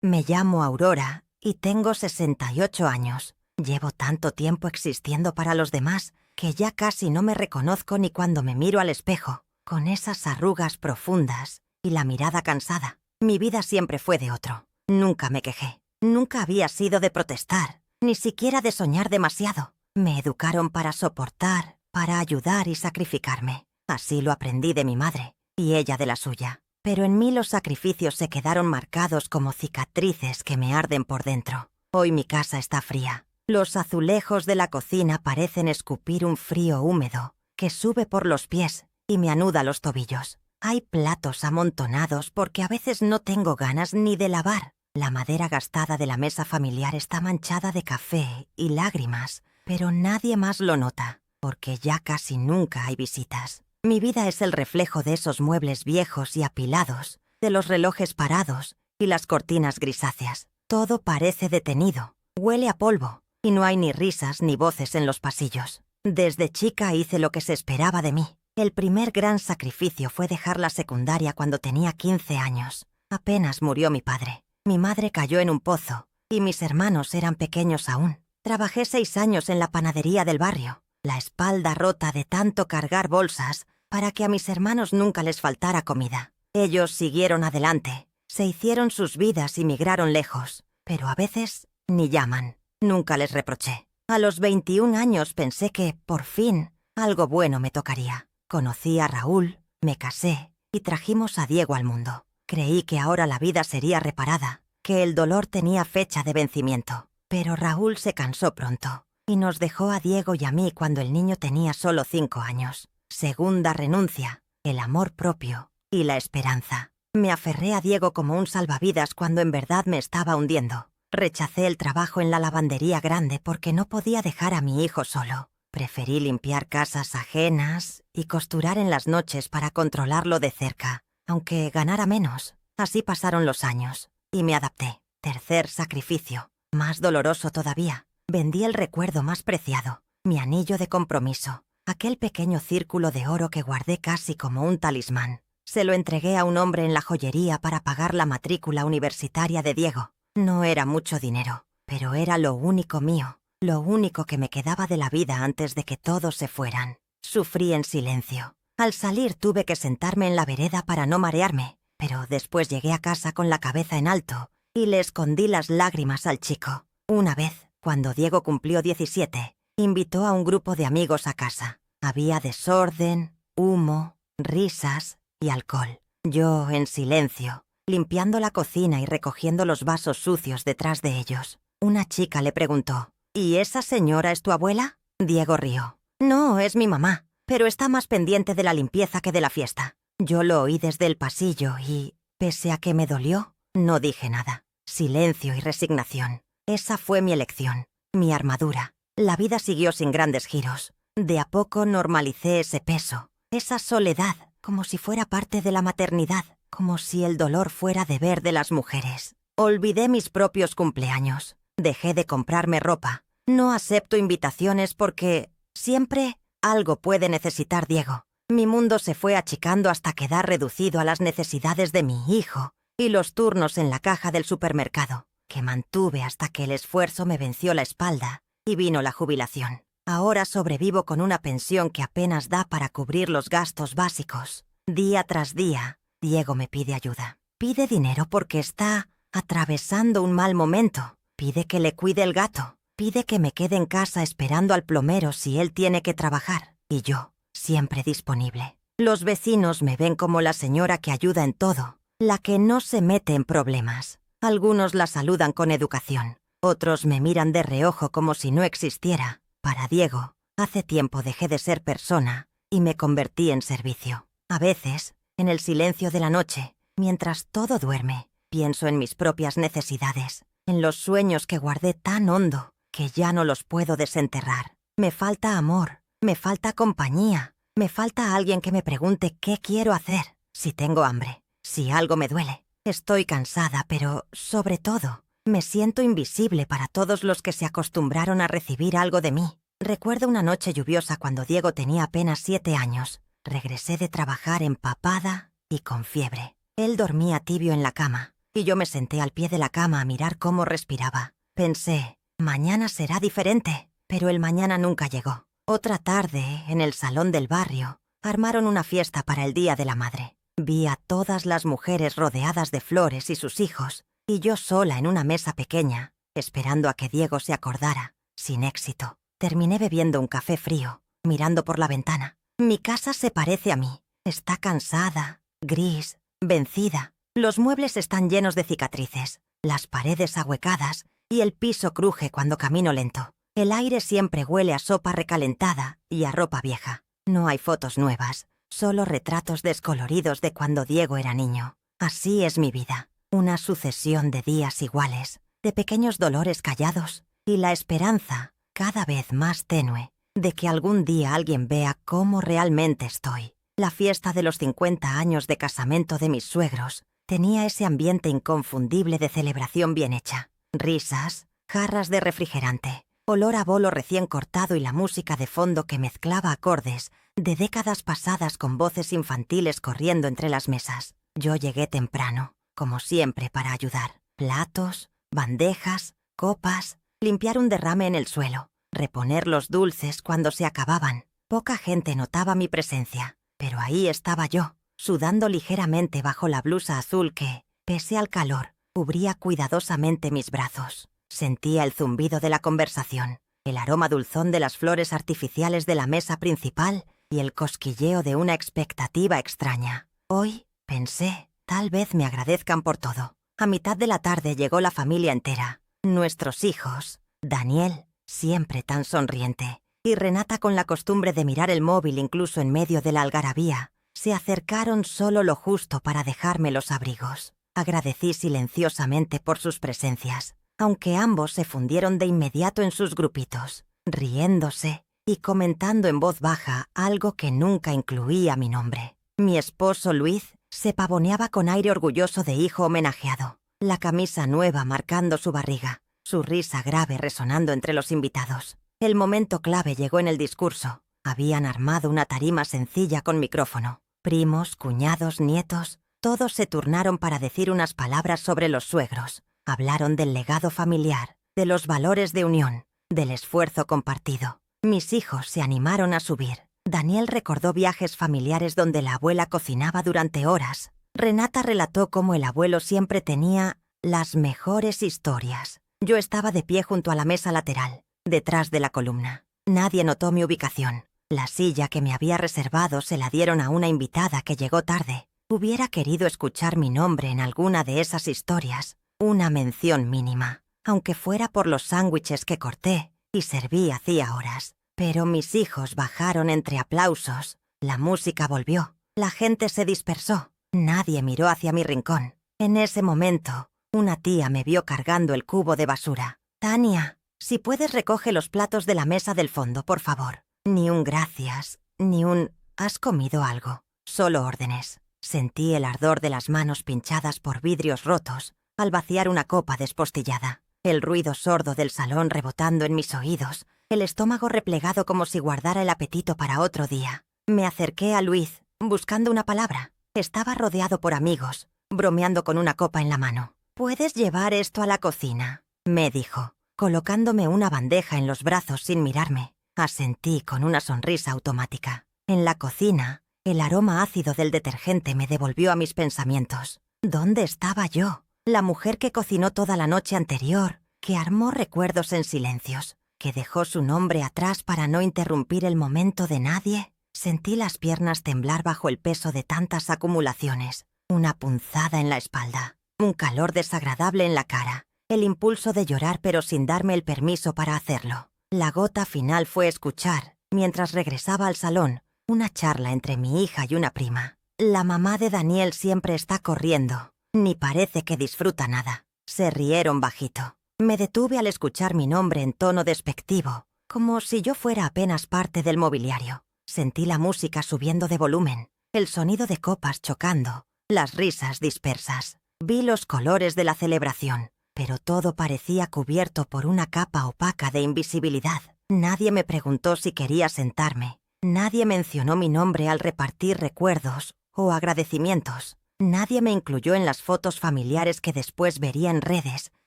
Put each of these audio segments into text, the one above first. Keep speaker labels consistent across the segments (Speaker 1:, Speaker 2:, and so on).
Speaker 1: Me llamo Aurora y tengo 68 años. Llevo tanto tiempo existiendo para los demás que ya casi no me reconozco ni cuando me miro al espejo, con esas arrugas profundas y la mirada cansada. Mi vida siempre fue de otro. Nunca me quejé. Nunca había sido de protestar, ni siquiera de soñar demasiado. Me educaron para soportar, para ayudar y sacrificarme. Así lo aprendí de mi madre, y ella de la suya. Pero en mí los sacrificios se quedaron marcados como cicatrices que me arden por dentro. Hoy mi casa está fría. Los azulejos de la cocina parecen escupir un frío húmedo que sube por los pies y me anuda los tobillos. Hay platos amontonados porque a veces no tengo ganas ni de lavar. La madera gastada de la mesa familiar está manchada de café y lágrimas, pero nadie más lo nota, porque ya casi nunca hay visitas. Mi vida es el reflejo de esos muebles viejos y apilados, de los relojes parados y las cortinas grisáceas. Todo parece detenido, huele a polvo, y no hay ni risas ni voces en los pasillos. Desde chica hice lo que se esperaba de mí. El primer gran sacrificio fue dejar la secundaria cuando tenía 15 años. Apenas murió mi padre. Mi madre cayó en un pozo, y mis hermanos eran pequeños aún. Trabajé 6 años en la panadería del barrio, la espalda rota de tanto cargar bolsas para que a mis hermanos nunca les faltara comida. Ellos siguieron adelante, se hicieron sus vidas y migraron lejos, pero a veces ni llaman. Nunca les reproché. A los 21 años pensé que, por fin, algo bueno me tocaría. Conocí a Raúl, me casé y trajimos a Diego al mundo. Creí que ahora la vida sería reparada, que el dolor tenía fecha de vencimiento. Pero Raúl se cansó pronto y nos dejó a Diego y a mí cuando el niño tenía solo 5 años. Segunda renuncia, el amor propio y la esperanza. Me aferré a Diego como un salvavidas cuando en verdad me estaba hundiendo. Rechacé el trabajo en la lavandería grande porque no podía dejar a mi hijo solo. Preferí limpiar casas ajenas y costurar en las noches para controlarlo de cerca, aunque ganara menos. Así pasaron los años y me adapté. Tercer sacrificio, más doloroso todavía. Vendí el recuerdo más preciado, mi anillo de compromiso, aquel pequeño círculo de oro que guardé casi como un talismán. Se lo entregué a un hombre en la joyería para pagar la matrícula universitaria de Diego. No era mucho dinero, pero era lo único mío, lo único que me quedaba de la vida antes de que todos se fueran. Sufrí en silencio. Al salir tuve que sentarme en la vereda para no marearme, pero después llegué a casa con la cabeza en alto y le escondí las lágrimas al chico. Una vez, cuando Diego cumplió 17, invitó a un grupo de amigos a casa. Había desorden, humo, risas y alcohol. Yo, en silencio, limpiando la cocina y recogiendo los vasos sucios detrás de ellos. Una chica le preguntó, ¿y esa señora es tu abuela? Diego rió. No, es mi mamá, pero está más pendiente de la limpieza que de la fiesta. Yo lo oí desde el pasillo y, pese a que me dolió, no dije nada. Silencio y resignación. Esa fue mi elección, mi armadura. La vida siguió sin grandes giros. De a poco normalicé ese peso, esa soledad, como si fuera parte de la maternidad, como si el dolor fuera deber de las mujeres. Olvidé mis propios cumpleaños. Dejé de comprarme ropa. No acepto invitaciones porque siempre algo puede necesitar Diego. Mi mundo se fue achicando hasta quedar reducido a las necesidades de mi hijo y los turnos en la caja del supermercado, que mantuve hasta que el esfuerzo me venció la espalda y vino la jubilación. Ahora sobrevivo con una pensión que apenas da para cubrir los gastos básicos. Día tras día, Diego me pide ayuda. Pide dinero porque está atravesando un mal momento. Pide que le cuide el gato. Pide que me quede en casa esperando al plomero si él tiene que trabajar. Y yo, siempre disponible. Los vecinos me ven como la señora que ayuda en todo, la que no se mete en problemas. Algunos la saludan con educación. Otros me miran de reojo como si no existiera. Para Diego, hace tiempo dejé de ser persona y me convertí en servicio. A veces, en el silencio de la noche, mientras todo duerme, pienso en mis propias necesidades, en los sueños que guardé tan hondo que ya no los puedo desenterrar. Me falta amor, me falta compañía, me falta alguien que me pregunte qué quiero hacer, si tengo hambre, si algo me duele. Estoy cansada, pero, sobre todo, me siento invisible para todos los que se acostumbraron a recibir algo de mí. Recuerdo una noche lluviosa cuando Diego tenía apenas 7 años. Regresé de trabajar empapada y con fiebre. Él dormía tibio en la cama, y yo me senté al pie de la cama a mirar cómo respiraba. Pensé, mañana será diferente, pero el mañana nunca llegó. Otra tarde, en el salón del barrio, armaron una fiesta para el Día de la Madre. Vi a todas las mujeres rodeadas de flores y sus hijos, y yo sola en una mesa pequeña, esperando a que Diego se acordara, sin éxito. Terminé bebiendo un café frío, mirando por la ventana. Mi casa se parece a mí. Está cansada, gris, vencida. Los muebles están llenos de cicatrices, las paredes ahuecadas y el piso cruje cuando camino lento. El aire siempre huele a sopa recalentada y a ropa vieja. No hay fotos nuevas, solo retratos descoloridos de cuando Diego era niño. Así es mi vida, una sucesión de días iguales, de pequeños dolores callados y la esperanza, cada vez más tenue, de que algún día alguien vea cómo realmente estoy. La fiesta de los 50 años de casamiento de mis suegros tenía ese ambiente inconfundible de celebración bien hecha. Risas, jarras de refrigerante, olor a bolo recién cortado y la música de fondo que mezclaba acordes de décadas pasadas con voces infantiles corriendo entre las mesas. Yo llegué temprano, como siempre, para ayudar. Platos, bandejas, copas, limpiar un derrame en el suelo, reponer los dulces cuando se acababan. Poca gente notaba mi presencia, pero ahí estaba yo, sudando ligeramente bajo la blusa azul que, pese al calor, cubría cuidadosamente mis brazos. Sentía el zumbido de la conversación, el aroma dulzón de las flores artificiales de la mesa principal y el cosquilleo de una expectativa extraña. Hoy, pensé, tal vez me agradezcan por todo. A mitad de la tarde llegó la familia entera. Nuestros hijos, Daniel, siempre tan sonriente, y Renata con la costumbre de mirar el móvil incluso en medio de la algarabía, se acercaron solo lo justo para dejarme los abrigos. Agradecí silenciosamente por sus presencias, aunque ambos se fundieron de inmediato en sus grupitos, riéndose y comentando en voz baja algo que nunca incluía mi nombre. Mi esposo Luis se pavoneaba con aire orgulloso de hijo homenajeado, la camisa nueva marcando su barriga, su risa grave resonando entre los invitados. El momento clave llegó en el discurso. Habían armado una tarima sencilla con micrófono. Primos, cuñados, nietos, todos se turnaron para decir unas palabras sobre los suegros. Hablaron del legado familiar, de los valores de unión, del esfuerzo compartido. Mis hijos se animaron a subir. Daniel recordó viajes familiares donde la abuela cocinaba durante horas. Renata relató cómo el abuelo siempre tenía las mejores historias. Yo estaba de pie junto a la mesa lateral, detrás de la columna. Nadie notó mi ubicación. La silla que me había reservado se la dieron a una invitada que llegó tarde. Hubiera querido escuchar mi nombre en alguna de esas historias, una mención mínima, aunque fuera por los sándwiches que corté y serví hacía horas. Pero mis hijos bajaron entre aplausos. La música volvió. La gente se dispersó. Nadie miró hacia mi rincón. En ese momento, una tía me vio cargando el cubo de basura. «Tania, si puedes recoge los platos de la mesa del fondo, por favor». Ni un gracias, ni un «¿has comido algo?». Solo órdenes. Sentí el ardor de las manos pinchadas por vidrios rotos al vaciar una copa despostillada. El ruido sordo del salón rebotando en mis oídos, el estómago replegado como si guardara el apetito para otro día. Me acerqué a Luis, buscando una palabra. Estaba rodeado por amigos, bromeando con una copa en la mano. «¿Puedes llevar esto a la cocina?», me dijo, colocándome una bandeja en los brazos sin mirarme. Asentí con una sonrisa automática. En la cocina, el aroma ácido del detergente me devolvió a mis pensamientos. ¿Dónde estaba yo? La mujer que cocinó toda la noche anterior, que armó recuerdos en silencios, que dejó su nombre atrás para no interrumpir el momento de nadie. Sentí las piernas temblar bajo el peso de tantas acumulaciones. Una punzada en la espalda, un calor desagradable en la cara, el impulso de llorar pero sin darme el permiso para hacerlo. La gota final fue escuchar, mientras regresaba al salón, una charla entre mi hija y una prima. La mamá de Daniel siempre está corriendo, ni parece que disfruta nada. Se rieron bajito. Me detuve al escuchar mi nombre en tono despectivo, como si yo fuera apenas parte del mobiliario. Sentí la música subiendo de volumen, el sonido de copas chocando, las risas dispersas. Vi los colores de la celebración, pero todo parecía cubierto por una capa opaca de invisibilidad. Nadie me preguntó si quería sentarme. Nadie mencionó mi nombre al repartir recuerdos o agradecimientos. Nadie me incluyó en las fotos familiares que después vería en redes,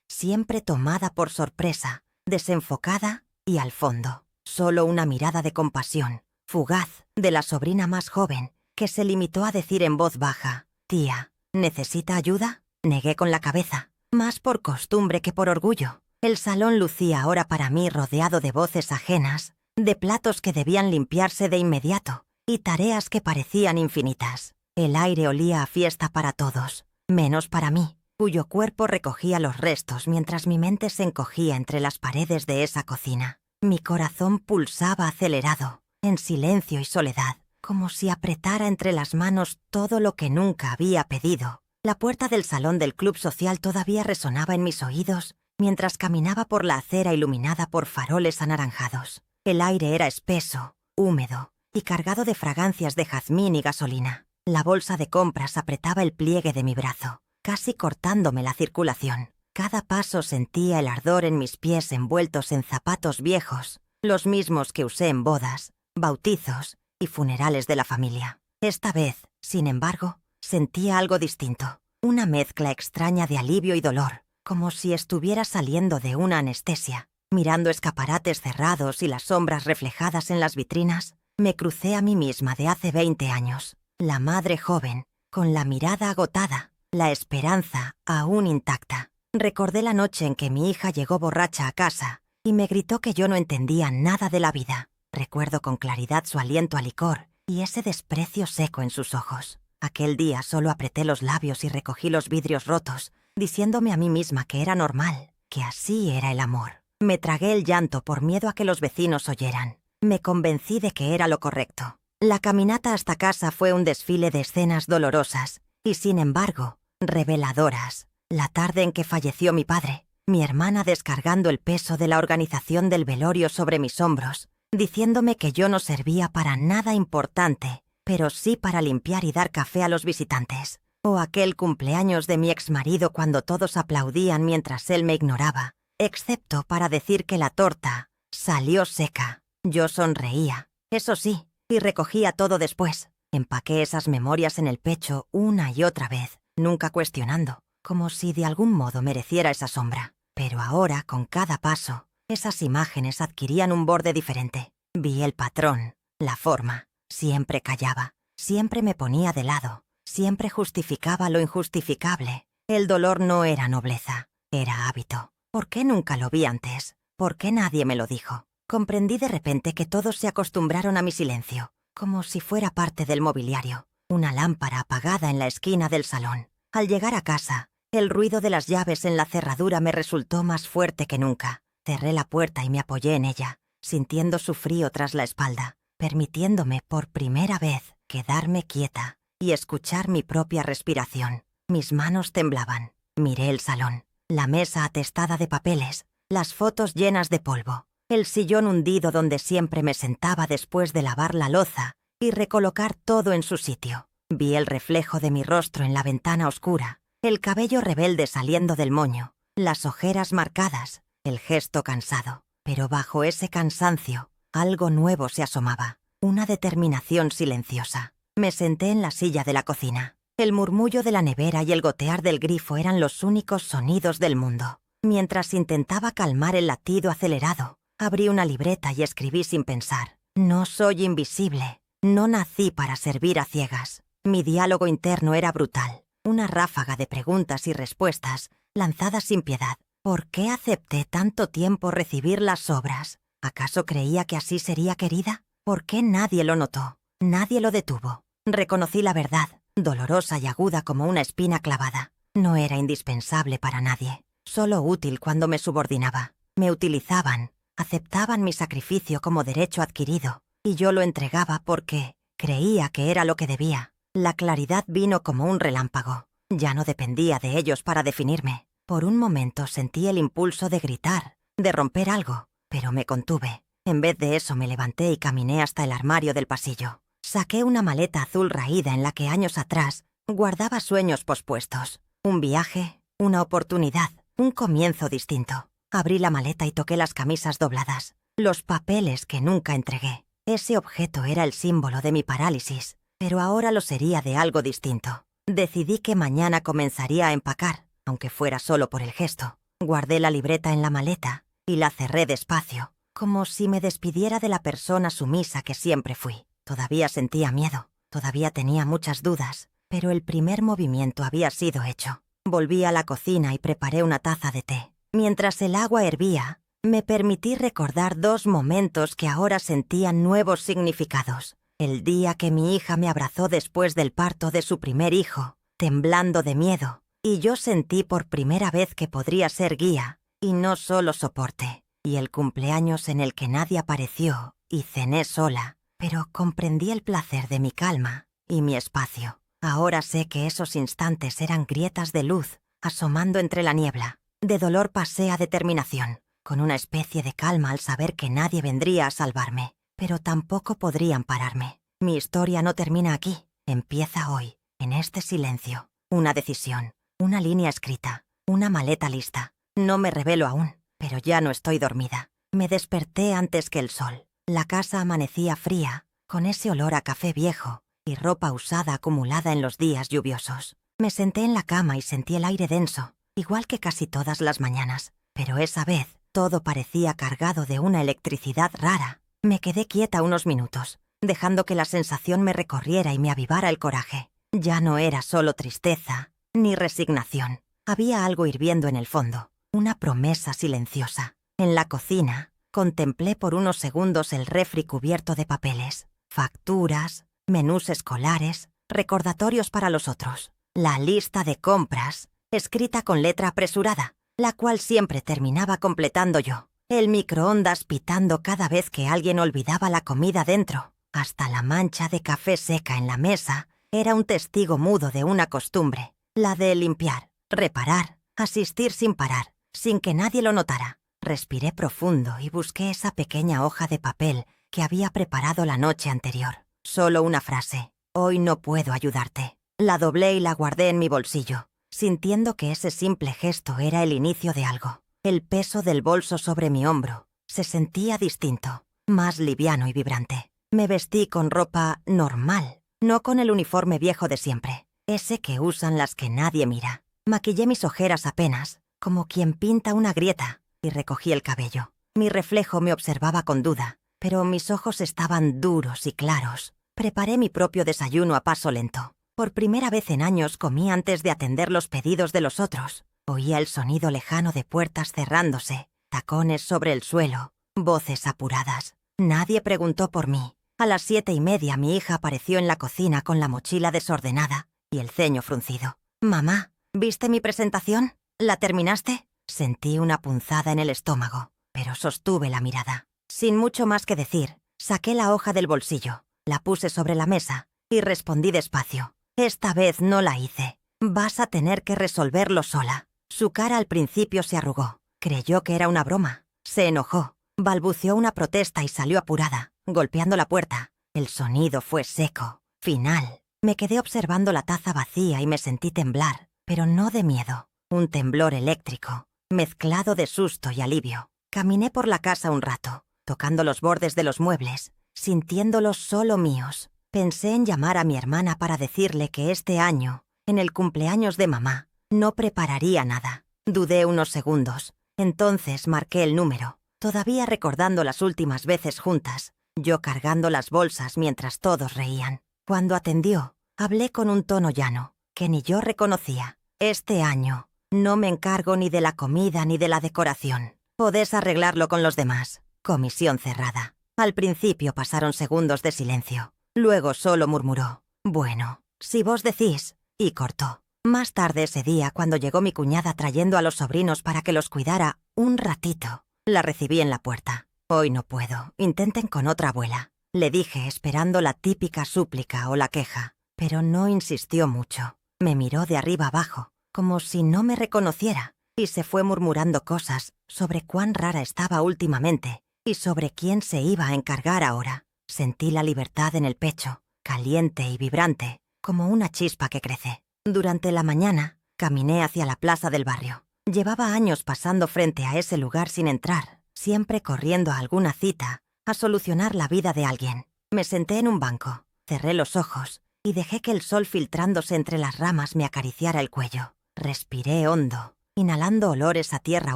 Speaker 1: siempre tomada por sorpresa, desenfocada y al fondo. Solo una mirada de compasión, fugaz, de la sobrina más joven, que se limitó a decir en voz baja: «Tía, ¿necesita ayuda?». Negué con la cabeza, más por costumbre que por orgullo. El salón lucía ahora para mí rodeado de voces ajenas, de platos que debían limpiarse de inmediato y tareas que parecían infinitas. El aire olía a fiesta para todos, menos para mí, cuyo cuerpo recogía los restos mientras mi mente se encogía entre las paredes de esa cocina. Mi corazón pulsaba acelerado, en silencio y soledad, como si apretara entre las manos todo lo que nunca había pedido. La puerta del salón del club social todavía resonaba en mis oídos mientras caminaba por la acera iluminada por faroles anaranjados. El aire era espeso, húmedo y cargado de fragancias de jazmín y gasolina. La bolsa de compras apretaba el pliegue de mi brazo, casi cortándome la circulación. Cada paso sentía el ardor en mis pies envueltos en zapatos viejos, los mismos que usé en bodas, bautizos y funerales de la familia. Esta vez, sin embargo, sentía algo distinto, una mezcla extraña de alivio y dolor, como si estuviera saliendo de una anestesia. Mirando escaparates cerrados y las sombras reflejadas en las vitrinas, me crucé a mí misma de hace 20 años, la madre joven, con la mirada agotada, la esperanza aún intacta. Recordé la noche en que mi hija llegó borracha a casa y me gritó que yo no entendía nada de la vida. Recuerdo con claridad su aliento a licor y ese desprecio seco en sus ojos. Aquel día solo apreté los labios y recogí los vidrios rotos, diciéndome a mí misma que era normal, que así era el amor. Me tragué el llanto por miedo a que los vecinos oyeran. Me convencí de que era lo correcto. La caminata hasta casa fue un desfile de escenas dolorosas y, sin embargo, reveladoras. La tarde en que falleció mi padre, mi hermana descargando el peso de la organización del velorio sobre mis hombros, diciéndome que yo no servía para nada importante, pero sí para limpiar y dar café a los visitantes. O aquel cumpleaños de mi exmarido cuando todos aplaudían mientras él me ignoraba, excepto para decir que la torta salió seca. Yo sonreía, eso sí, y recogía todo después. Empaqué esas memorias en el pecho una y otra vez, nunca cuestionando, como si de algún modo mereciera esa sombra. Pero ahora, con cada paso, esas imágenes adquirían un borde diferente. Vi el patrón, la forma. Siempre callaba, siempre me ponía de lado, siempre justificaba lo injustificable. El dolor no era nobleza, era hábito. ¿Por qué nunca lo vi antes? ¿Por qué nadie me lo dijo? Comprendí de repente que todos se acostumbraron a mi silencio, como si fuera parte del mobiliario. Una lámpara apagada en la esquina del salón. Al llegar a casa, el ruido de las llaves en la cerradura me resultó más fuerte que nunca. Cerré la puerta y me apoyé en ella, sintiendo su frío tras la espalda, permitiéndome por primera vez quedarme quieta y escuchar mi propia respiración. Mis manos temblaban. Miré el salón, la mesa atestada de papeles, las fotos llenas de polvo, el sillón hundido donde siempre me sentaba después de lavar la loza y recolocar todo en su sitio. Vi el reflejo de mi rostro en la ventana oscura, el cabello rebelde saliendo del moño, las ojeras marcadas, el gesto cansado. Pero bajo ese cansancio, algo nuevo se asomaba, una determinación silenciosa. Me senté en la silla de la cocina. El murmullo de la nevera y el gotear del grifo eran los únicos sonidos del mundo. Mientras intentaba calmar el latido acelerado, abrí una libreta y escribí sin pensar. No soy invisible. No nací para servir a ciegas. Mi diálogo interno era brutal. Una ráfaga de preguntas y respuestas, lanzadas sin piedad. ¿Por qué acepté tanto tiempo recibir las sobras? ¿Acaso creía que así sería querida? ¿Por qué nadie lo notó? Nadie lo detuvo. Reconocí la verdad, dolorosa y aguda como una espina clavada. No era indispensable para nadie, solo útil cuando me subordinaba. Me utilizaban, aceptaban mi sacrificio como derecho adquirido, y yo lo entregaba porque creía que era lo que debía. La claridad vino como un relámpago. Ya no dependía de ellos para definirme. Por un momento sentí el impulso de gritar, de romper algo, pero me contuve. En vez de eso me levanté y caminé hasta el armario del pasillo. Saqué una maleta azul raída en la que años atrás guardaba sueños pospuestos. Un viaje, una oportunidad, un comienzo distinto. Abrí la maleta y toqué las camisas dobladas, los papeles que nunca entregué. Ese objeto era el símbolo de mi parálisis, pero ahora lo sería de algo distinto. Decidí que mañana comenzaría a empacar, aunque fuera solo por el gesto. Guardé la libreta en la maleta y la cerré despacio, como si me despidiera de la persona sumisa que siempre fui. Todavía sentía miedo, todavía tenía muchas dudas, pero el primer movimiento había sido hecho. Volví a la cocina y preparé una taza de té. Mientras el agua hervía, me permití recordar 2 momentos que ahora sentían nuevos significados. El día que mi hija me abrazó después del parto de su primer hijo, temblando de miedo, y yo sentí por primera vez que podría ser guía, y no solo soporte. Y el cumpleaños en el que nadie apareció, y cené sola, pero comprendí el placer de mi calma y mi espacio. Ahora sé que esos instantes eran grietas de luz, asomando entre la niebla. De dolor pasé a determinación, con una especie de calma al saber que nadie vendría a salvarme, pero tampoco podrían pararme. Mi historia no termina aquí, empieza hoy, en este silencio. Una decisión, una línea escrita, una maleta lista. No me revelo aún, pero ya no estoy dormida. Me desperté antes que el sol. La casa amanecía fría, con ese olor a café viejo y ropa usada acumulada en los días lluviosos. Me senté en la cama y sentí el aire denso, igual que casi todas las mañanas, pero esa vez todo parecía cargado de una electricidad rara. Me quedé quieta unos minutos, dejando que la sensación me recorriera y me avivara el coraje. Ya no era solo tristeza, ni resignación. Había algo hirviendo en el fondo, una promesa silenciosa. En la cocina, contemplé por unos segundos el refri cubierto de papeles, facturas, menús escolares, recordatorios para los otros. La lista de compras, escrita con letra apresurada, la cual siempre terminaba completando yo. El microondas pitando cada vez que alguien olvidaba la comida dentro. Hasta la mancha de café seca en la mesa era un testigo mudo de una costumbre, la de limpiar, reparar, asistir sin parar, sin que nadie lo notara. Respiré profundo y busqué esa pequeña hoja de papel que había preparado la noche anterior. Solo una frase: hoy no puedo ayudarte. La doblé y la guardé en mi bolsillo, sintiendo que ese simple gesto era el inicio de algo. El peso del bolso sobre mi hombro se sentía distinto, más liviano y vibrante. Me vestí con ropa normal, no con el uniforme viejo de siempre, ese que usan las que nadie mira. Maquillé mis ojeras apenas, como quien pinta una grieta, y recogí el cabello. Mi reflejo me observaba con duda, pero mis ojos estaban duros y claros. Preparé mi propio desayuno a paso lento. Por primera vez en años comí antes de atender los pedidos de los otros. Oía el sonido lejano de puertas cerrándose, tacones sobre el suelo, voces apuradas. Nadie preguntó por mí. A las 7:30 mi hija apareció en la cocina con la mochila desordenada y el ceño fruncido. «Mamá, ¿viste mi presentación? ¿La terminaste?» Sentí una punzada en el estómago, pero sostuve la mirada. Sin mucho más que decir, saqué la hoja del bolsillo, la puse sobre la mesa y respondí despacio: «Esta vez no la hice. Vas a tener que resolverlo sola». Su cara al principio se arrugó. Creyó que era una broma. Se enojó, balbuceó una protesta y salió apurada, golpeando la puerta. El sonido fue seco, final. Me quedé observando la taza vacía y me sentí temblar, pero no de miedo. Un temblor eléctrico, mezclado de susto y alivio. Caminé por la casa un rato, tocando los bordes de los muebles, sintiéndolos solo míos. Pensé en llamar a mi hermana para decirle que este año, en el cumpleaños de mamá, no prepararía nada. Dudé unos segundos. Entonces marqué el número, todavía recordando las últimas veces juntas, yo cargando las bolsas mientras todos reían. Cuando atendió, hablé con un tono llano, que ni yo reconocía. «Este año, no me encargo ni de la comida ni de la decoración. Podés arreglarlo con los demás». Comisión cerrada. Al principio pasaron segundos de silencio. Luego solo murmuró: «Bueno, si vos decís», y cortó. Más tarde ese día, cuando llegó mi cuñada trayendo a los sobrinos para que los cuidara un ratito, la recibí en la puerta. «Hoy no puedo, intenten con otra abuela», le dije, esperando la típica súplica o la queja, pero no insistió mucho. Me miró de arriba abajo, como si no me reconociera, y se fue murmurando cosas sobre cuán rara estaba últimamente y sobre quién se iba a encargar ahora. Sentí la libertad en el pecho, caliente y vibrante, como una chispa que crece. Durante la mañana, caminé hacia la plaza del barrio. Llevaba años pasando frente a ese lugar sin entrar, siempre corriendo a alguna cita, a solucionar la vida de alguien. Me senté en un banco, cerré los ojos y dejé que el sol filtrándose entre las ramas me acariciara el cuello. Respiré hondo, inhalando olores a tierra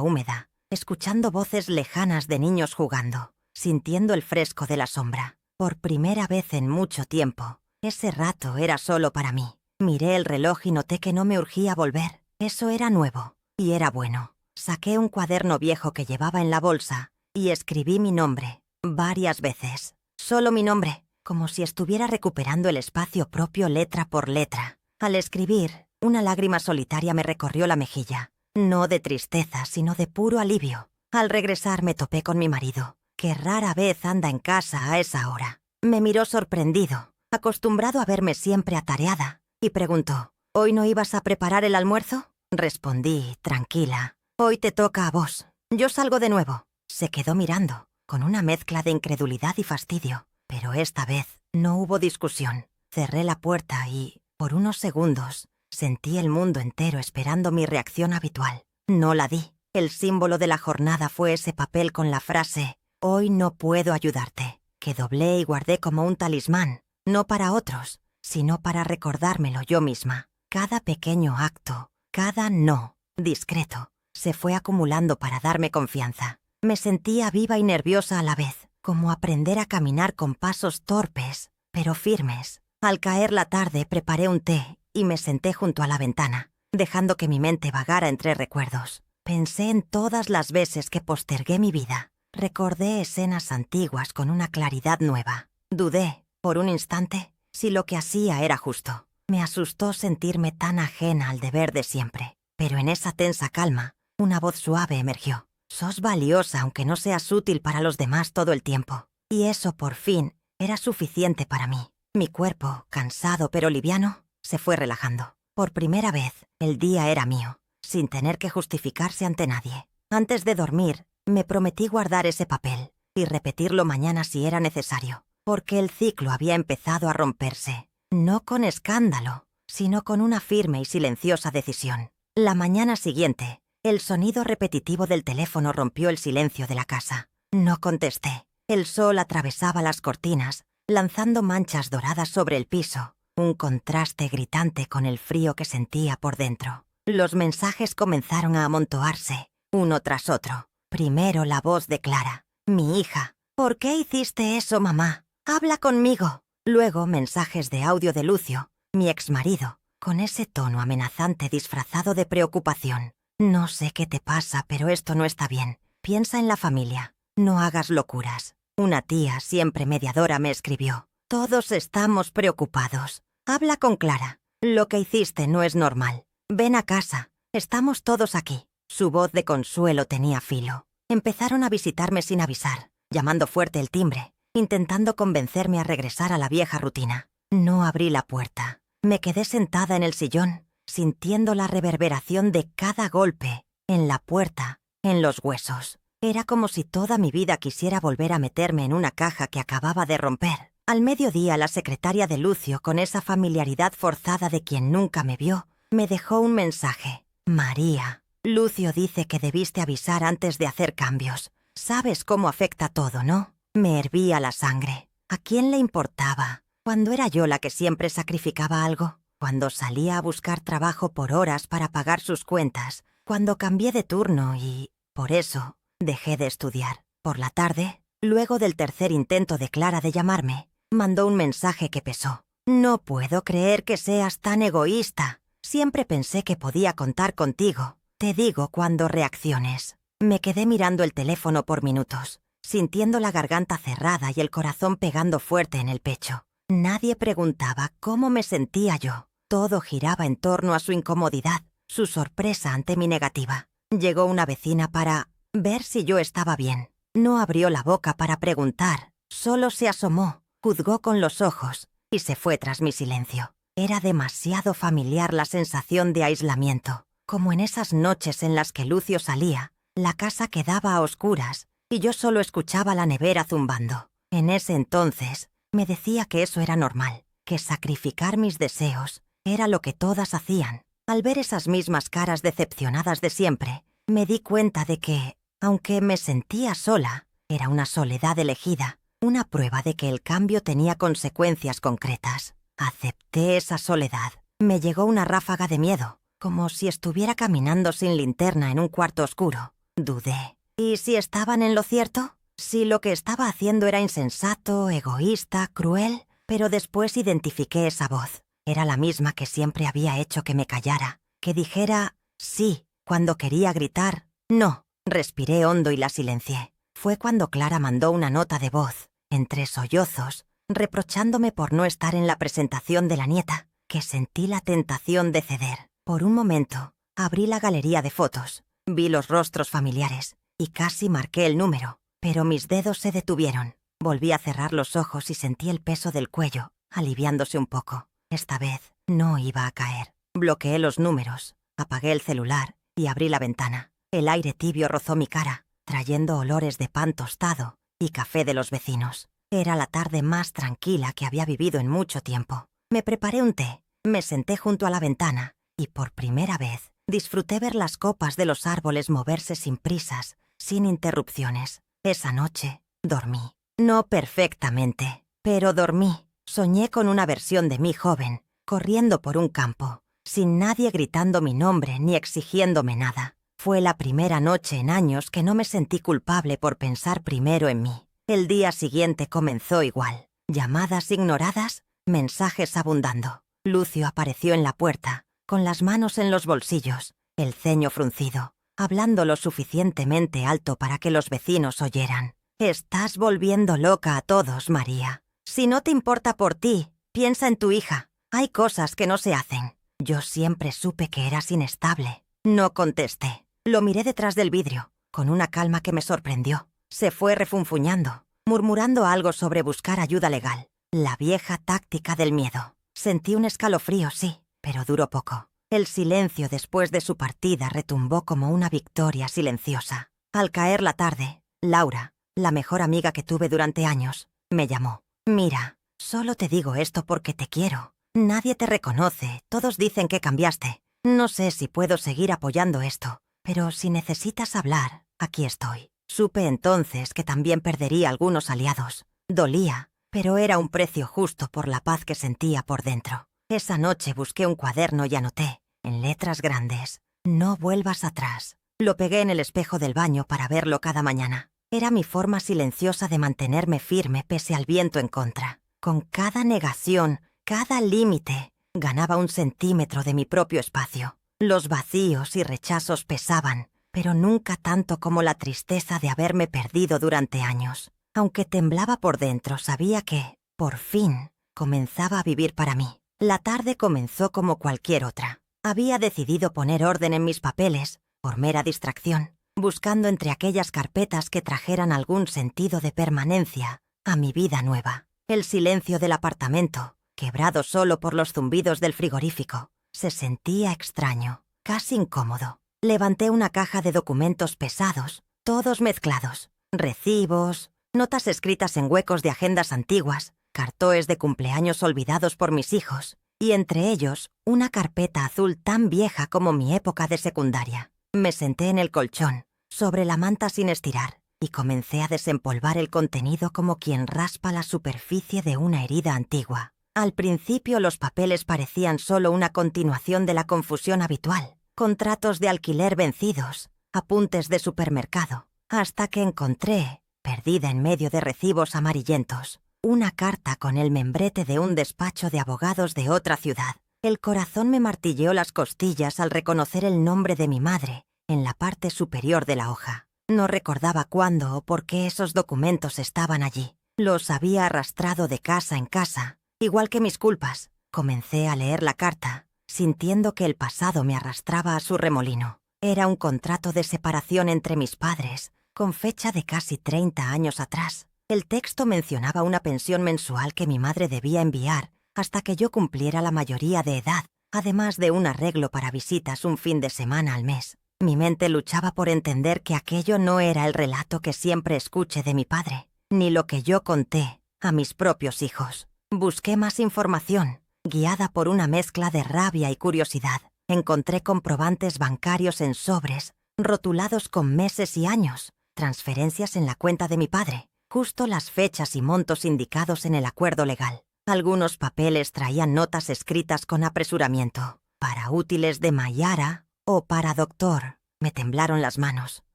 Speaker 1: húmeda, escuchando voces lejanas de niños jugando, sintiendo el fresco de la sombra. Por primera vez en mucho tiempo, ese rato era solo para mí. Miré el reloj y noté que no me urgía volver. Eso era nuevo, y era bueno. Saqué un cuaderno viejo que llevaba en la bolsa y escribí mi nombre, varias veces. Solo mi nombre, como si estuviera recuperando el espacio propio letra por letra. Al escribir, una lágrima solitaria me recorrió la mejilla. No de tristeza, sino de puro alivio. Al regresar me topé con mi marido, que rara vez anda en casa a esa hora. Me miró sorprendido, acostumbrado a verme siempre atareada, y preguntó, ¿hoy no ibas a preparar el almuerzo? Respondí, tranquila, hoy te toca a vos. Yo salgo de nuevo. Se quedó mirando, con una mezcla de incredulidad y fastidio, pero esta vez no hubo discusión. Cerré la puerta y, por unos segundos, sentí el mundo entero esperando mi reacción habitual. No la di. El símbolo de la jornada fue ese papel con la frase, «Hoy no puedo ayudarte», que doblé y guardé como un talismán, no para otros, sino para recordármelo yo misma. Cada pequeño acto, cada no, discreto, se fue acumulando para darme confianza. Me sentía viva y nerviosa a la vez, como aprender a caminar con pasos torpes, pero firmes. Al caer la tarde preparé un té y me senté junto a la ventana, dejando que mi mente vagara entre recuerdos. Pensé en todas las veces que postergué mi vida. Recordé escenas antiguas con una claridad nueva. Dudé, por un instante, si lo que hacía era justo. Me asustó sentirme tan ajena al deber de siempre. Pero en esa tensa calma, una voz suave emergió. «Sos valiosa aunque no seas útil para los demás todo el tiempo». Y eso, por fin, era suficiente para mí. Mi cuerpo, cansado pero liviano, se fue relajando. Por primera vez, el día era mío, sin tener que justificarse ante nadie. Antes de dormir, me prometí guardar ese papel y repetirlo mañana si era necesario, porque el ciclo había empezado a romperse. No con escándalo, sino con una firme y silenciosa decisión. La mañana siguiente, el sonido repetitivo del teléfono rompió el silencio de la casa. No contesté. El sol atravesaba las cortinas, lanzando manchas doradas sobre el piso, un contraste gritante con el frío que sentía por dentro. Los mensajes comenzaron a amontoarse, uno tras otro. Primero la voz de Clara, mi hija. «¿Por qué hiciste eso, mamá? Habla conmigo». Luego mensajes de audio de Lucio, mi exmarido, con ese tono amenazante disfrazado de preocupación. «No sé qué te pasa, pero esto no está bien. Piensa en la familia. No hagas locuras». Una tía, siempre mediadora, me escribió, «Todos estamos preocupados. Habla con Clara. Lo que hiciste no es normal. Ven a casa. Estamos todos aquí». Su voz de consuelo tenía filo. Empezaron a visitarme sin avisar, llamando fuerte el timbre, intentando convencerme a regresar a la vieja rutina. No abrí la puerta. Me quedé sentada en el sillón, sintiendo la reverberación de cada golpe, en la puerta, en los huesos. Era como si toda mi vida quisiera volver a meterme en una caja que acababa de romper. Al mediodía, la secretaria de Lucio, con esa familiaridad forzada de quien nunca me vio, me dejó un mensaje. «María, Lucio dice que debiste avisar antes de hacer cambios. Sabes cómo afecta todo, ¿no?» Me hervía la sangre. ¿A quién le importaba? ¿Cuándo era yo la que siempre sacrificaba algo? Cuando salía a buscar trabajo por horas para pagar sus cuentas. Cuando cambié de turno y, por eso, dejé de estudiar. Por la tarde, luego del tercer intento de Clara de llamarme, mandó un mensaje que pesó. «No puedo creer que seas tan egoísta. Siempre pensé que podía contar contigo. Te digo cuando reacciones». Me quedé mirando el teléfono por minutos, sintiendo la garganta cerrada y el corazón pegando fuerte en el pecho. Nadie preguntaba cómo me sentía yo. Todo giraba en torno a su incomodidad, su sorpresa ante mi negativa. Llegó una vecina para ver si yo estaba bien. No abrió la boca para preguntar, solo se asomó, juzgó con los ojos y se fue tras mi silencio. Era demasiado familiar la sensación de aislamiento, como en esas noches en las que Lucio salía, la casa quedaba a oscuras y yo solo escuchaba la nevera zumbando. En ese entonces me decía que eso era normal, que sacrificar mis deseos era lo que todas hacían. Al ver esas mismas caras decepcionadas de siempre, me di cuenta de que, aunque me sentía sola, era una soledad elegida, una prueba de que el cambio tenía consecuencias concretas. Acepté esa soledad. Me llegó una ráfaga de miedo, como si estuviera caminando sin linterna en un cuarto oscuro. Dudé. ¿Y si estaban en lo cierto? Si lo que estaba haciendo era insensato, egoísta, cruel. Pero después identifiqué esa voz. Era la misma que siempre había hecho que me callara, que dijera sí cuando quería gritar no. Respiré hondo y la silencié. Fue cuando Clara mandó una nota de voz, entre sollozos, reprochándome por no estar en la presentación de la nieta, que sentí la tentación de ceder. Por un momento, abrí la galería de fotos, vi los rostros familiares y casi marqué el número, pero mis dedos se detuvieron. Volví a cerrar los ojos y sentí el peso del cuello, aliviándose un poco. Esta vez no iba a caer. Bloqueé los números, apagué el celular y abrí la ventana. El aire tibio rozó mi cara, trayendo olores de pan tostado y café de los vecinos. Era la tarde más tranquila que había vivido en mucho tiempo. Me preparé un té, me senté junto a la ventana y por primera vez disfruté ver las copas de los árboles moverse sin prisas, sin interrupciones. Esa noche dormí. No perfectamente, pero dormí. Soñé con una versión de mí joven, corriendo por un campo, sin nadie gritando mi nombre ni exigiéndome nada. Fue la primera noche en años que no me sentí culpable por pensar primero en mí. El día siguiente comenzó igual. Llamadas ignoradas, mensajes abundando. Lucio apareció en la puerta, con las manos en los bolsillos, el ceño fruncido, hablando lo suficientemente alto para que los vecinos oyeran. «Estás volviendo loca a todos, María. Si no te importa por ti, piensa en tu hija. Hay cosas que no se hacen». Yo siempre supe que eras inestable. No contesté. Lo miré detrás del vidrio, con una calma que me sorprendió. Se fue refunfuñando, murmurando algo sobre buscar ayuda legal. La vieja táctica del miedo. Sentí un escalofrío, sí, pero duró poco. El silencio después de su partida retumbó como una victoria silenciosa. Al caer la tarde, Laura, la mejor amiga que tuve durante años, me llamó. «Mira, solo te digo esto porque te quiero. Nadie te reconoce, todos dicen que cambiaste. No sé si puedo seguir apoyando esto, pero si necesitas hablar, aquí estoy». Supe entonces que también perdería algunos aliados. Dolía, pero era un precio justo por la paz que sentía por dentro. Esa noche busqué un cuaderno y anoté, en letras grandes, «No vuelvas atrás». Lo pegué en el espejo del baño para verlo cada mañana. Era mi forma silenciosa de mantenerme firme pese al viento en contra. Con cada negación, cada límite, ganaba un centímetro de mi propio espacio. Los vacíos y rechazos pesaban, pero nunca tanto como la tristeza de haberme perdido durante años. Aunque temblaba por dentro, sabía que, por fin, comenzaba a vivir para mí. La tarde comenzó como cualquier otra. Había decidido poner orden en mis papeles, por mera distracción, buscando entre aquellas carpetas que trajeran algún sentido de permanencia a mi vida nueva. El silencio del apartamento, quebrado solo por los zumbidos del frigorífico, se sentía extraño, casi incómodo. Levanté una caja de documentos pesados, todos mezclados. Recibos, notas escritas en huecos de agendas antiguas, cartones de cumpleaños olvidados por mis hijos, y entre ellos una carpeta azul tan vieja como mi época de secundaria. Me senté en el colchón, sobre la manta sin estirar, y comencé a desempolvar el contenido como quien raspa la superficie de una herida antigua. Al principio los papeles parecían solo una continuación de la confusión habitual. Contratos de alquiler vencidos, apuntes de supermercado, hasta que encontré, perdida en medio de recibos amarillentos, una carta con el membrete de un despacho de abogados de otra ciudad. El corazón me martilleó las costillas al reconocer el nombre de mi madre en la parte superior de la hoja. No recordaba cuándo o por qué esos documentos estaban allí. Los había arrastrado de casa en casa, igual que mis culpas. Comencé a leer la carta, sintiendo que el pasado me arrastraba a su remolino. Era un contrato de separación entre mis padres, con fecha de casi 30 años atrás. El texto mencionaba una pensión mensual que mi madre debía enviar hasta que yo cumpliera la mayoría de edad, además de un arreglo para visitas un fin de semana al mes. Mi mente luchaba por entender que aquello no era el relato que siempre escuché de mi padre, ni lo que yo conté a mis propios hijos. Busqué más información, guiada por una mezcla de rabia y curiosidad. Encontré comprobantes bancarios en sobres, rotulados con meses y años, transferencias en la cuenta de mi padre, justo las fechas y montos indicados en el acuerdo legal. Algunos papeles traían notas escritas con apresuramiento. Para útiles de Mayara o para doctor. Me temblaron las manos.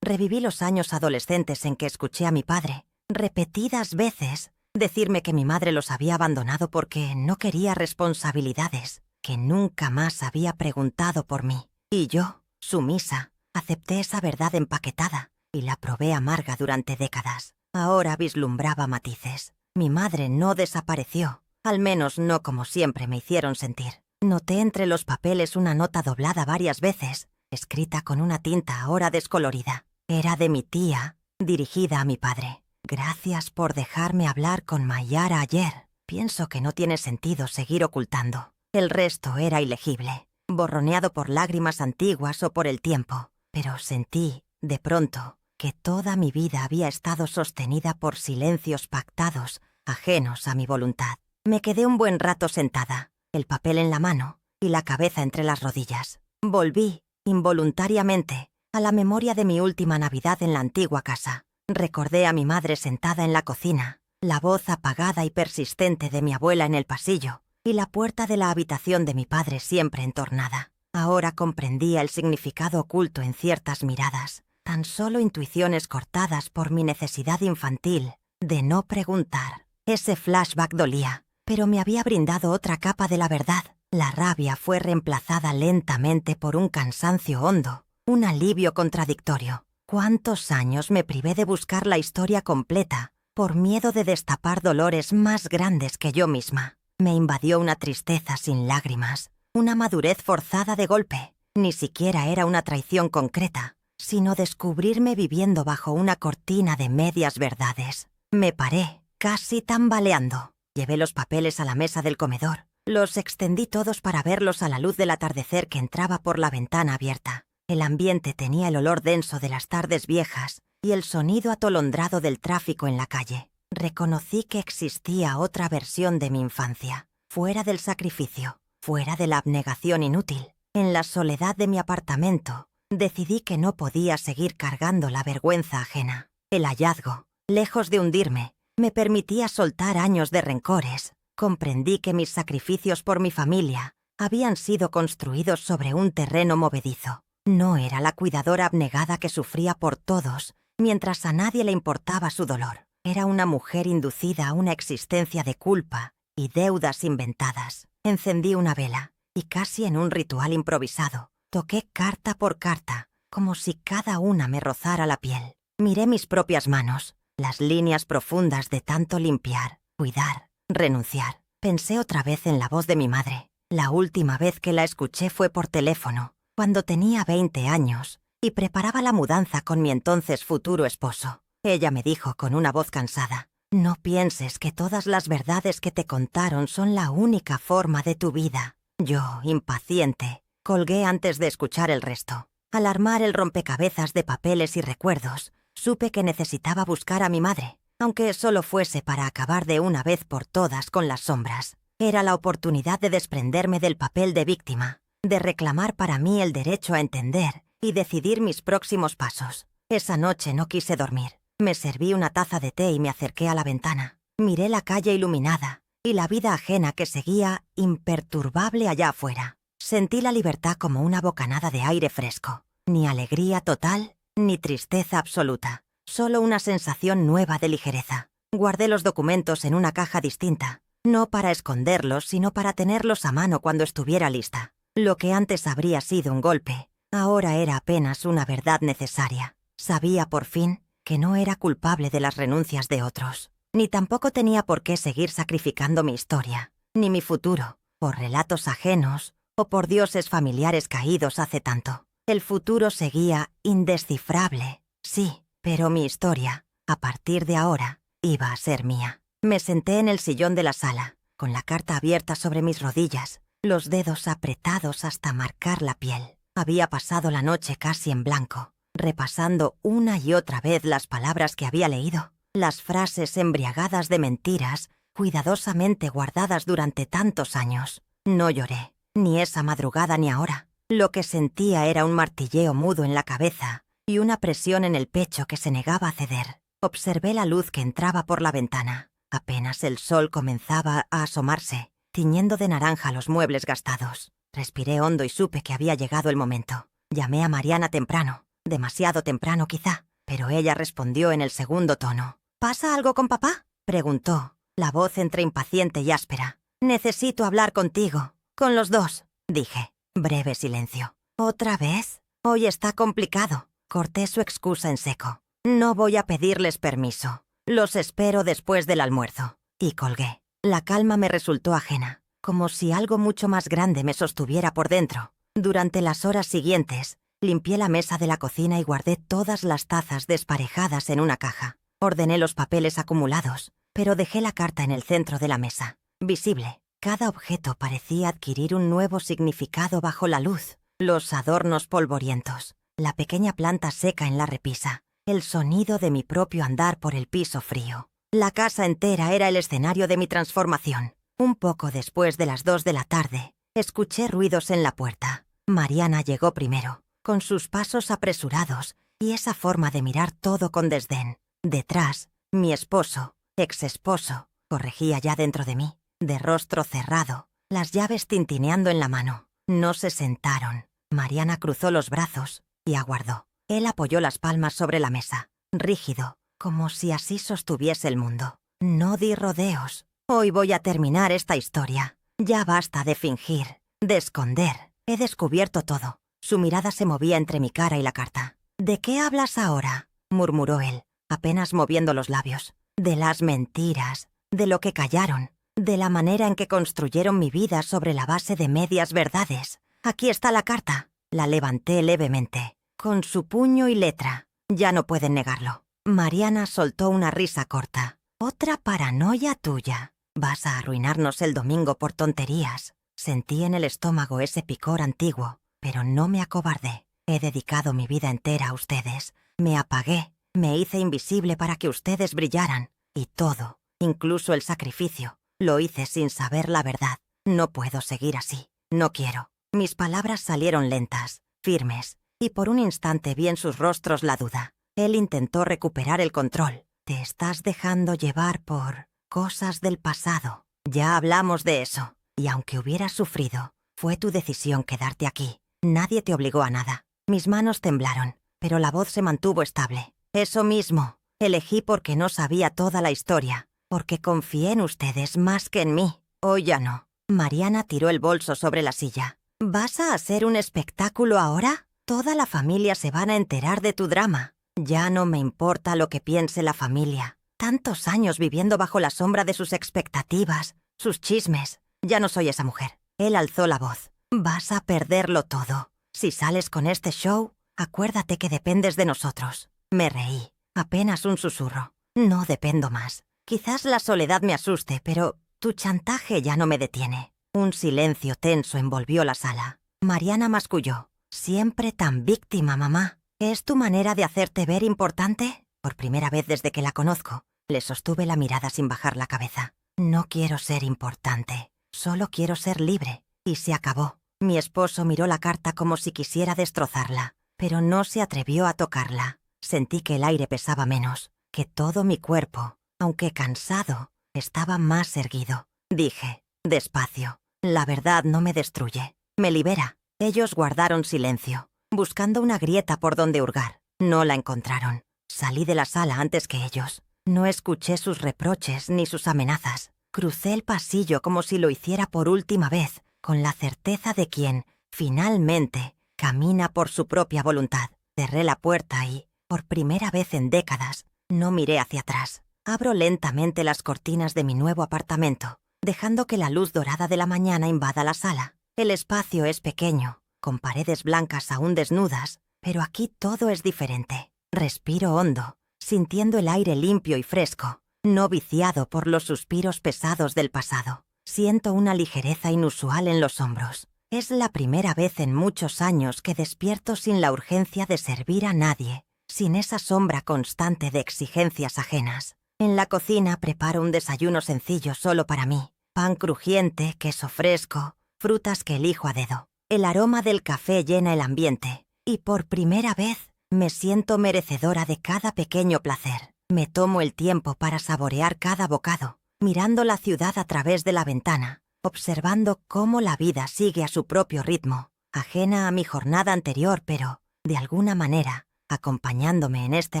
Speaker 1: Reviví los años adolescentes en que escuché a mi padre, repetidas veces, decirme que mi madre los había abandonado porque no quería responsabilidades, que nunca más había preguntado por mí. Y yo, sumisa, acepté esa verdad empaquetada y la probé amarga durante décadas. Ahora vislumbraba matices. Mi madre no desapareció, al menos no como siempre me hicieron sentir. Noté entre los papeles una nota doblada varias veces, escrita con una tinta ahora descolorida. Era de mi tía, dirigida a mi padre. Gracias por dejarme hablar con Mayara ayer. Pienso que no tiene sentido seguir ocultando. El resto era ilegible, borroneado por lágrimas antiguas o por el tiempo. Pero sentí, de pronto, que toda mi vida había estado sostenida por silencios pactados, ajenos a mi voluntad. Me quedé un buen rato sentada, el papel en la mano y la cabeza entre las rodillas. Volví, involuntariamente, a la memoria de mi última Navidad en la antigua casa. Recordé a mi madre sentada en la cocina, la voz apagada y persistente de mi abuela en el pasillo, y la puerta de la habitación de mi padre siempre entornada. Ahora comprendía el significado oculto en ciertas miradas, tan solo intuiciones cortadas por mi necesidad infantil de no preguntar. Ese flashback dolía, pero me había brindado otra capa de la verdad. La rabia fue reemplazada lentamente por un cansancio hondo, un alivio contradictorio. ¿Cuántos años me privé de buscar la historia completa por miedo de destapar dolores más grandes que yo misma? Me invadió una tristeza sin lágrimas, una madurez forzada de golpe. Ni siquiera era una traición concreta, sino descubrirme viviendo bajo una cortina de medias verdades. Me paré, casi tambaleando. Llevé los papeles a la mesa del comedor. Los extendí todos para verlos a la luz del atardecer que entraba por la ventana abierta. El ambiente tenía el olor denso de las tardes viejas y el sonido atolondrado del tráfico en la calle. Reconocí que existía otra versión de mi infancia, fuera del sacrificio, fuera de la abnegación inútil. En la soledad de mi apartamento, decidí que no podía seguir cargando la vergüenza ajena. El hallazgo, lejos de hundirme, me permitía soltar años de rencores. Comprendí que mis sacrificios por mi familia habían sido construidos sobre un terreno movedizo. No era la cuidadora abnegada que sufría por todos, mientras a nadie le importaba su dolor. Era una mujer inducida a una existencia de culpa y deudas inventadas. Encendí una vela y, casi en un ritual improvisado, toqué carta por carta, como si cada una me rozara la piel. Miré mis propias manos, las líneas profundas de tanto limpiar, cuidar, renunciar. Pensé otra vez en la voz de mi madre. La última vez que la escuché fue por teléfono, cuando tenía 20 años, y preparaba la mudanza con mi entonces futuro esposo. Ella me dijo con una voz cansada: «No pienses que todas las verdades que te contaron son la única forma de tu vida». Yo, impaciente, colgué antes de escuchar el resto. Al armar el rompecabezas de papeles y recuerdos, supe que necesitaba buscar a mi madre, aunque solo fuese para acabar de una vez por todas con las sombras. Era la oportunidad de desprenderme del papel de víctima, de reclamar para mí el derecho a entender y decidir mis próximos pasos. Esa noche no quise dormir. Me serví una taza de té y me acerqué a la ventana. Miré la calle iluminada y la vida ajena que seguía imperturbable allá afuera. Sentí la libertad como una bocanada de aire fresco. Ni alegría total, ni tristeza absoluta. Solo una sensación nueva de ligereza. Guardé los documentos en una caja distinta, no para esconderlos, sino para tenerlos a mano cuando estuviera lista. Lo que antes habría sido un golpe, ahora era apenas una verdad necesaria. Sabía por fin que no era culpable de las renuncias de otros, ni tampoco tenía por qué seguir sacrificando mi historia, ni mi futuro, por relatos ajenos o por dioses familiares caídos hace tanto. El futuro seguía indescifrable, sí, pero mi historia, a partir de ahora, iba a ser mía. Me senté en el sillón de la sala, con la carta abierta sobre mis rodillas, los dedos apretados hasta marcar la piel. Había pasado la noche casi en blanco, repasando una y otra vez las palabras que había leído, las frases embriagadas de mentiras, cuidadosamente guardadas durante tantos años. No lloré, ni esa madrugada ni ahora. Lo que sentía era un martilleo mudo en la cabeza y una presión en el pecho que se negaba a ceder. Observé la luz que entraba por la ventana. Apenas el sol comenzaba a asomarse, tiñendo de naranja los muebles gastados. Respiré hondo y supe que había llegado el momento. Llamé a Mariana temprano, demasiado temprano quizá, pero ella respondió en el segundo tono. ¿Pasa algo con papá?, preguntó, la voz entre impaciente y áspera. Necesito hablar contigo, con los dos, dije. Breve silencio. ¿Otra vez? Hoy está complicado. Corté su excusa en seco. No voy a pedirles permiso. Los espero después del almuerzo. Y colgué. La calma me resultó ajena, como si algo mucho más grande me sostuviera por dentro. Durante las horas siguientes, limpié la mesa de la cocina y guardé todas las tazas desparejadas en una caja. Ordené los papeles acumulados, pero dejé la carta en el centro de la mesa, visible. Cada objeto parecía adquirir un nuevo significado bajo la luz. Los adornos polvorientos, la pequeña planta seca en la repisa, el sonido de mi propio andar por el piso frío. La casa entera era el escenario de mi transformación. Un poco después de las 2 de la tarde, escuché ruidos en la puerta. Mariana llegó primero, con sus pasos apresurados y esa forma de mirar todo con desdén. Detrás, mi esposo, ex-esposo, corregía ya dentro de mí, de rostro cerrado, las llaves tintineando en la mano. No se sentaron. Mariana cruzó los brazos y aguardó. Él apoyó las palmas sobre la mesa, rígido, como si así sostuviese el mundo. No di rodeos. Hoy voy a terminar esta historia. Ya basta de fingir, de esconder. He descubierto todo. Su mirada se movía entre mi cara y la carta. ¿De qué hablas ahora?, murmuró él, apenas moviendo los labios. De las mentiras, de lo que callaron, de la manera en que construyeron mi vida sobre la base de medias verdades. Aquí está la carta. La levanté levemente, con su puño y letra. Ya no pueden negarlo. Mariana soltó una risa corta. Otra paranoia tuya. Vas a arruinarnos el domingo por tonterías. Sentí en el estómago ese picor antiguo, pero no me acobardé. He dedicado mi vida entera a ustedes. Me apagué, me hice invisible para que ustedes brillaran. Y todo, incluso el sacrificio, lo hice sin saber la verdad. No puedo seguir así. No quiero. Mis palabras salieron lentas, firmes, y por un instante vi en sus rostros la duda. Él intentó recuperar el control. Te estás dejando llevar por cosas del pasado. Ya hablamos de eso. Y aunque hubieras sufrido, fue tu decisión quedarte aquí. Nadie te obligó a nada. Mis manos temblaron, pero la voz se mantuvo estable. Eso mismo. Elegí porque no sabía toda la historia. Porque confié en ustedes más que en mí. Hoy ya no. Mariana tiró el bolso sobre la silla. ¿Vas a hacer un espectáculo ahora? Toda la familia se van a enterar de tu drama. Ya no me importa lo que piense la familia. Tantos años viviendo bajo la sombra de sus expectativas, sus chismes. Ya no soy esa mujer. Él alzó la voz. Vas a perderlo todo. Si sales con este show, acuérdate que dependes de nosotros. Me reí. Apenas un susurro. No dependo más. Quizás la soledad me asuste, pero tu chantaje ya no me detiene. Un silencio tenso envolvió la sala. Mariana masculló. Siempre tan víctima, mamá. ¿Es tu manera de hacerte ver importante? Por primera vez desde que la conozco, le sostuve la mirada sin bajar la cabeza. No quiero ser importante. Solo quiero ser libre. Y se acabó. Mi esposo miró la carta como si quisiera destrozarla, pero no se atrevió a tocarla. Sentí que el aire pesaba menos, que todo mi cuerpo, aunque cansado, estaba más erguido. Dije, despacio. La verdad no me destruye, me libera. Ellos guardaron silencio, buscando una grieta por donde hurgar. No la encontraron. Salí de la sala antes que ellos. No escuché sus reproches ni sus amenazas. Crucé el pasillo como si lo hiciera por última vez, con la certeza de quien, finalmente, camina por su propia voluntad. Cerré la puerta y, por primera vez en décadas, no miré hacia atrás. Abro lentamente las cortinas de mi nuevo apartamento, dejando que la luz dorada de la mañana invada la sala. El espacio es pequeño, con paredes blancas aún desnudas, pero aquí todo es diferente. Respiro hondo, sintiendo el aire limpio y fresco, no viciado por los suspiros pesados del pasado. Siento una ligereza inusual en los hombros. Es la primera vez en muchos años que despierto sin la urgencia de servir a nadie, sin esa sombra constante de exigencias ajenas. En la cocina preparo un desayuno sencillo solo para mí. Pan crujiente, queso fresco, frutas que elijo a dedo. El aroma del café llena el ambiente, y por primera vez me siento merecedora de cada pequeño placer. Me tomo el tiempo para saborear cada bocado, mirando la ciudad a través de la ventana, observando cómo la vida sigue a su propio ritmo, ajena a mi jornada anterior, pero, de alguna manera, acompañándome en este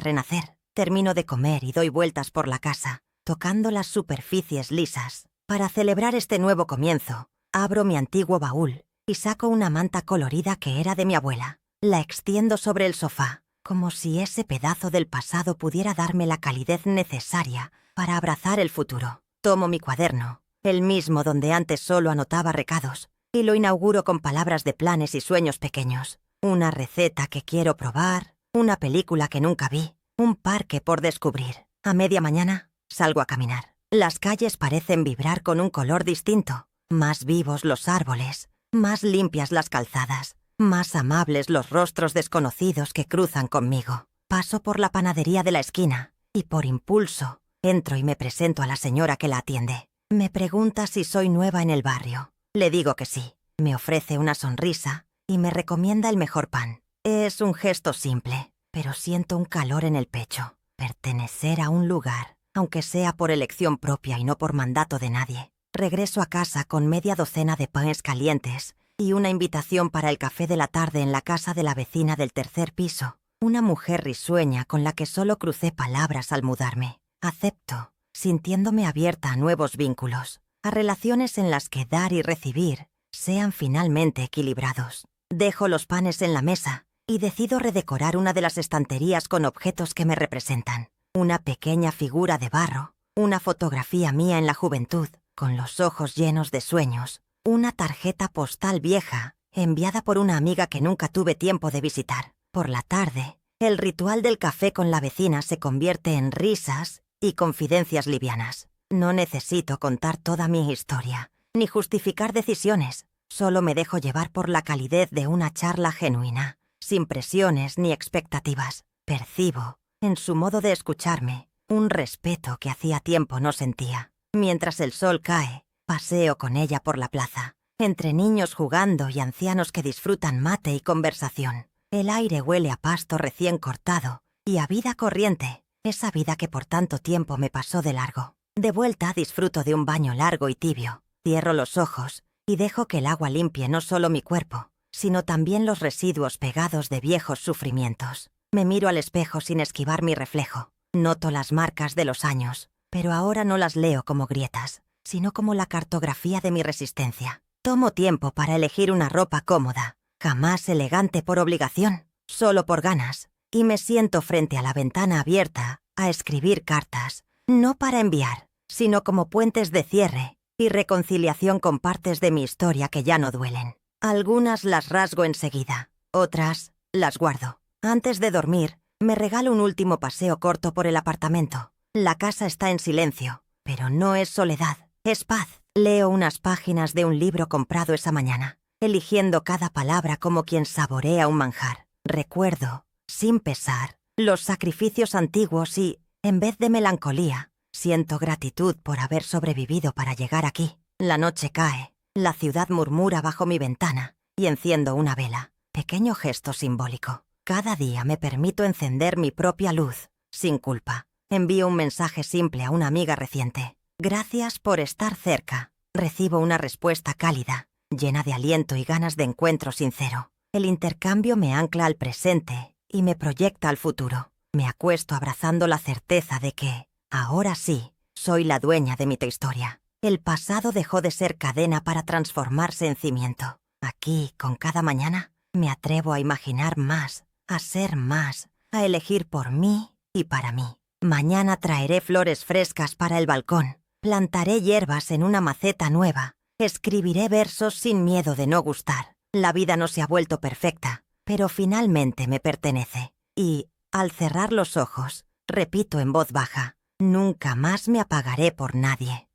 Speaker 1: renacer. Termino de comer y doy vueltas por la casa, tocando las superficies lisas. Para celebrar este nuevo comienzo, abro mi antiguo baúl y saco una manta colorida que era de mi abuela. La extiendo sobre el sofá, como si ese pedazo del pasado pudiera darme la calidez necesaria para abrazar el futuro. Tomo mi cuaderno, el mismo donde antes solo anotaba recados, y lo inauguro con palabras de planes y sueños pequeños. Una receta que quiero probar, una película que nunca vi, un parque por descubrir. A media mañana, salgo a caminar. Las calles parecen vibrar con un color distinto. Más vivos los árboles, más limpias las calzadas, más amables los rostros desconocidos que cruzan conmigo. Paso por la panadería de la esquina y, por impulso, entro y me presento a la señora que la atiende. Me pregunta si soy nueva en el barrio. Le digo que sí. Me ofrece una sonrisa y me recomienda el mejor pan. Es un gesto simple, pero siento un calor en el pecho. Pertenecer a un lugar, aunque sea por elección propia y no por mandato de nadie. Regreso a casa con media docena de panes calientes y una invitación para el café de la tarde en la casa de la vecina del tercer piso. Una mujer risueña con la que solo crucé palabras al mudarme. Acepto, sintiéndome abierta a nuevos vínculos, a relaciones en las que dar y recibir sean finalmente equilibrados. Dejo los panes en la mesa y decido redecorar una de las estanterías con objetos que me representan. Una pequeña figura de barro, una fotografía mía en la juventud, con los ojos llenos de sueños, una tarjeta postal vieja, enviada por una amiga que nunca tuve tiempo de visitar. Por la tarde, el ritual del café con la vecina se convierte en risas y confidencias livianas. No necesito contar toda mi historia, ni justificar decisiones. Solo me dejo llevar por la calidez de una charla genuina, sin presiones ni expectativas. Percibo, en su modo de escucharme, un respeto que hacía tiempo no sentía. Mientras el sol cae, paseo con ella por la plaza, entre niños jugando y ancianos que disfrutan mate y conversación. El aire huele a pasto recién cortado y a vida corriente, esa vida que por tanto tiempo me pasó de largo. De vuelta disfruto de un baño largo y tibio. Cierro los ojos y dejo que el agua limpie no solo mi cuerpo, sino también los residuos pegados de viejos sufrimientos. Me miro al espejo sin esquivar mi reflejo. Noto las marcas de los años, pero ahora no las leo como grietas, sino como la cartografía de mi resistencia. Tomo tiempo para elegir una ropa cómoda, jamás elegante por obligación, solo por ganas, y me siento frente a la ventana abierta a escribir cartas, no para enviar, sino como puentes de cierre y reconciliación con partes de mi historia que ya no duelen. Algunas las rasgo enseguida, otras las guardo. Antes de dormir, me regalo un último paseo corto por el apartamento. La casa está en silencio, pero no es soledad, es paz. Leo unas páginas de un libro comprado esa mañana, eligiendo cada palabra como quien saborea un manjar. Recuerdo, sin pesar, los sacrificios antiguos y, en vez de melancolía, siento gratitud por haber sobrevivido para llegar aquí. La noche cae, la ciudad murmura bajo mi ventana y enciendo una vela. Pequeño gesto simbólico. Cada día me permito encender mi propia luz, sin culpa. Envío un mensaje simple a una amiga reciente. Gracias por estar cerca. Recibo una respuesta cálida, llena de aliento y ganas de encuentro sincero. El intercambio me ancla al presente y me proyecta al futuro. Me acuesto abrazando la certeza de que, ahora sí, soy la dueña de mi historia. El pasado dejó de ser cadena para transformarse en cimiento. Aquí, con cada mañana, me atrevo a imaginar más, a ser más, a elegir por mí y para mí. Mañana traeré flores frescas para el balcón, plantaré hierbas en una maceta nueva, escribiré versos sin miedo de no gustar. La vida no se ha vuelto perfecta, pero finalmente me pertenece. Y, al cerrar los ojos, repito en voz baja, nunca más me apagaré por nadie.